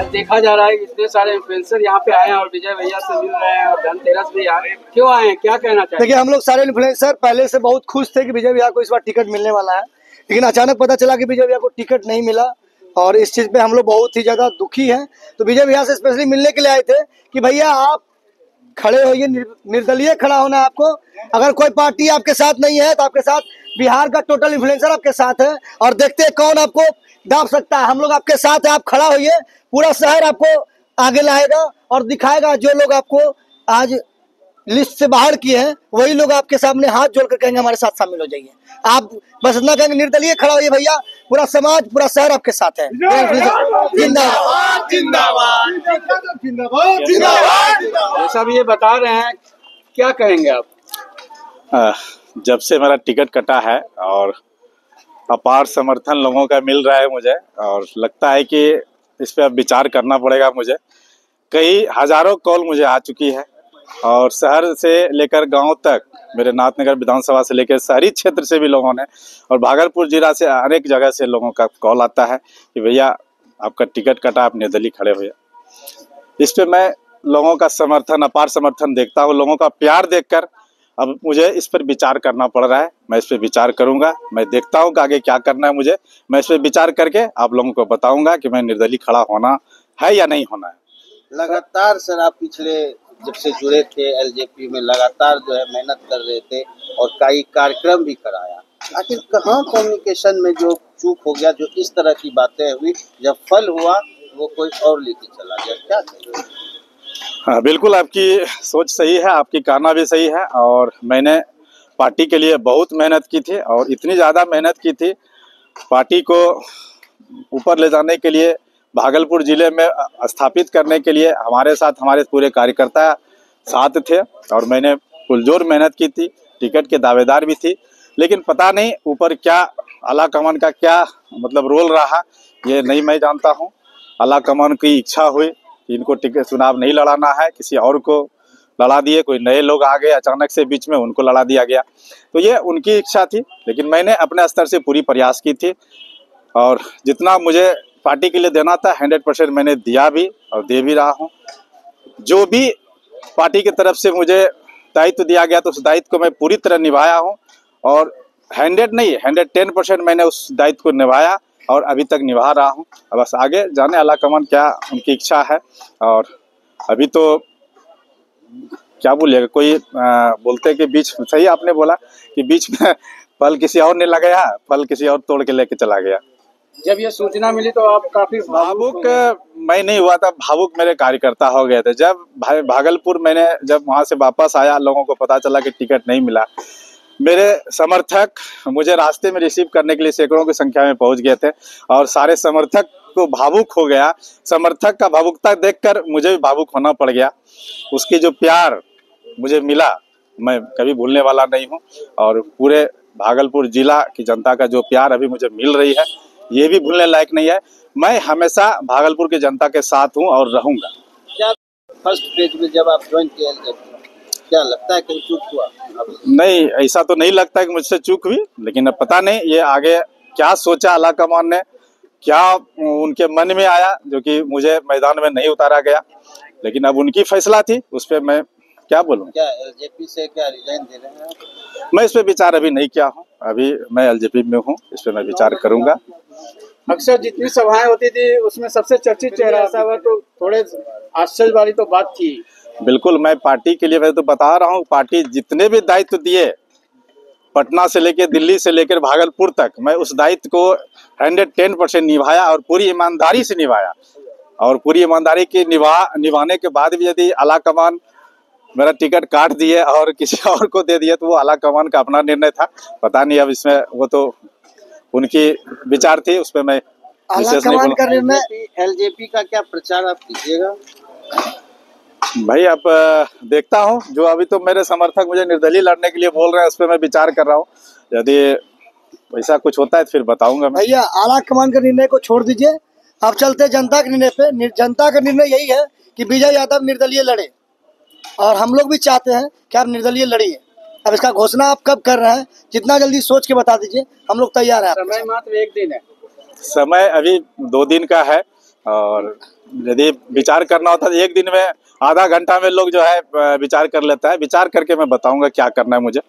आज देखा जा रहा है कि इतने सारे इन्फ्लुएंसर यहाँ पे आए हैं और विजय भैया से मिल रहे हैं और धनतेरस भी आए, क्यों आए हैं, क्या कहना चाहिए? देखिए, हम लोग सारे इन्फ्लुएंसर पहले से बहुत खुश थे कि विजय भैया को इस बार टिकट मिलने वाला है, लेकिन अचानक पता चला कि विजय भैया को टिकट नहीं मिला और इस चीज पे हम लोग बहुत ही ज्यादा दुखी हैं। तो विजय भैया से स्पेशली मिलने के लिए आए थे कि भैया आप खड़े होइए, निर्दलीय खड़ा होना है आपको। अगर कोई पार्टी आपके साथ नहीं है तो आपके साथ बिहार का टोटल इन्फ्लुएंसर आपके साथ है और देखते हैं कौन आपको दाब सकता है। हम लोग आपके साथ है, आप खड़ा होइए, पूरा शहर आपको आगे लाएगा और दिखाएगा। जो लोग आपको आज लिस्ट से बाहर किए हैं वही लोग आपके सामने हाथ जोड़कर कहेंगे हमारे साथ शामिल हो जाइए। आप बस इतना कहेंगे, निर्दलीय खड़ा होइए भैया, पूरा समाज पूरा शहर आपके साथ है। जिंदाबाद जिंदाबाद जिंदाबाद जिंदाबाद। सब ये बता रहे हैं, क्या कहेंगे आप? जब से मेरा टिकट कटा है और अपार समर्थन लोगों का मिल रहा है मुझे, और लगता है कि इस पे अब विचार करना पड़ेगा मुझे। कई हजारों कॉल मुझे आ चुकी है और शहर से लेकर गांव तक, मेरे नाथनगर विधानसभा से लेकर शहरी क्षेत्र से भी लोगों ने और भागलपुर जिला से अनेक जगह से लोगों का कॉल आता है कि भैया आपका टिकट कटा, आप निर्दलीय खड़े हुए। इस पे मैं लोगों का समर्थन, अपार समर्थन देखता हूँ, लोगों का प्यार देखकर अब मुझे इस पर विचार करना पड़ रहा है। मैं इस पर विचार करूंगा, मैं देखता हूँ कि आगे क्या करना है मुझे। मैं इस पर विचार करके आप लोगों को बताऊंगा कि मैं निर्दलीय खड़ा होना है या नहीं होना है। लगातार सर आप पिछले जब से जुड़े थे एलजेपी में लगातार जो है मेहनत कर रहे थे और कई कार्यक्रम भी कराया, आखिर कहाँ कम्युनिकेशन में जो चूक हो गया, जो इस तरह की बातें हुई, जब फल हुआ वो कोई और लेके चला गया, क्या कहें? हाँ, बिल्कुल आपकी सोच सही है, आपकी कहना भी सही है। और मैंने पार्टी के लिए बहुत मेहनत की थी और इतनी ज़्यादा मेहनत की थी, पार्टी को ऊपर ले जाने के लिए, भागलपुर जिले में स्थापित करने के लिए हमारे साथ हमारे पूरे कार्यकर्ता साथ थे और मैंने पुरजोर मेहनत की थी, टिकट के दावेदार भी थी। लेकिन पता नहीं ऊपर क्या आला कमान का क्या मतलब रोल रहा, ये नहीं मैं जानता हूँ। आला कमान की इच्छा हुई कि इनको टिकट चुनाव नहीं लड़ाना है, किसी और को लड़ा दिए, कोई नए लोग आ गए अचानक से बीच में, उनको लड़ा दिया गया। तो ये उनकी इच्छा थी, लेकिन मैंने अपने स्तर से पूरी प्रयास की थी और जितना मुझे पार्टी के लिए देना था 100% मैंने दिया भी और दे भी रहा हूँ। जो भी पार्टी की तरफ से मुझे दायित्व दिया गया तो उस दायित्व को मैं पूरी तरह निभाया हूँ और 110% मैंने उस दायित्व को निभाया और अभी तक निभा रहा हूँ। बस आगे जाने अल्लाह कमान क्या उनकी इच्छा है। और अभी तो क्या बोलिएगा, कोई बोलते कि बीच, सही आपने बोला कि बीच में फल किसी और ने लगाया, फल किसी और तोड़ के लेके चला गया। जब ये सूचना मिली तो आप काफी भावुक मैं नहीं हुआ था, भावुक मेरे कार्यकर्ता हो गए थे। जब भागलपुर मैंने जब वहां से वापस आया, लोगों को पता चला कि टिकट नहीं मिला, मेरे समर्थक मुझे रास्ते में रिसीव करने के लिए सैकड़ों की संख्या में पहुंच गए थे और सारे समर्थक को भावुक हो गया। समर्थक का भावुकता देखकर मुझे भी भावुक होना पड़ गया। उसकी जो प्यार मुझे मिला मैं कभी भूलने वाला नहीं हूँ और पूरे भागलपुर जिला की जनता का जो प्यार अभी मुझे मिल रही है ये भी भूलने लायक नहीं है। मैं हमेशा भागलपुर की जनता के साथ हूँ और रहूंगा। क्या फर्स्ट पेज में जब आप ज्वाइन किए क्या लगता है कहीं चूक हुआ? नहीं, ऐसा तो नहीं लगता कि मुझसे चूक हुई, लेकिन अब पता नहीं ये आगे क्या सोचा आला कमान ने, क्या उनके मन में आया जो कि मुझे मैदान में नहीं उतारा गया। लेकिन अब उनकी फैसला थी, उस पर मैं क्या बोलूं। क्या एलजेपी से क्या रिजाइन दे रहे हैं? मैं इस पे विचार अभी नहीं किया हूं, अभी मैं एलजेपी में हूं, इस पे मैं विचार करूंगा। अक्सर जितनी सभाएं होती थी उसमें सबसे चर्चित चेहरा ऐसा हुआ, तो थोड़े आश्चर्य वाली तो बात थी। बिल्कुल, मैं पार्टी के लिए मैं तो बता रहा हूँ, पार्टी जितने भी दायित्व दिए पटना से लेकर दिल्ली से लेकर भागलपुर तक, मैं उस दायित्व को 110% निभाया और पूरी ईमानदारी से निभाया। और पूरी ईमानदारी की निभाने के बाद भी यदि आला कमान मेरा टिकट काट दिए और किसी और को दे दिए तो वो आला कमान का अपना निर्णय था। पता नहीं, अब इसमें वो तो उनकी विचार थी, उस पर मैं विशेष नहीं बोलूंगा। एलजेपी का क्या प्रचार आप कीजिएगा? भाई अब देखता हूँ, जो अभी तो मेरे समर्थक मुझे निर्दलीय लड़ने के लिए बोल रहे हैं उस पर मैं विचार कर रहा हूँ। यदि वैसा कुछ होता है तो फिर बताऊंगा मैं। भैया आला कमान के निर्णय को छोड़ दीजिए, अब चलते जनता के निर्णय पे। जनता का निर्णय यही है कि विजय यादव निर्दलीय लड़े और हम लोग भी चाहते हैं कि आप निर्दलीय लड़िए। अब इसका घोषणा आप कब कर रहे हैं, जितना जल्दी सोच के बता दीजिए, हम लोग तैयार हैं। समय मात्र 1 दिन है, समय अभी 2 दिन का है। और यदि विचार करना होता है एक दिन में, आधा घंटा में लोग जो है विचार कर लेता है। विचार करके मैं बताऊंगा क्या करना है मुझे।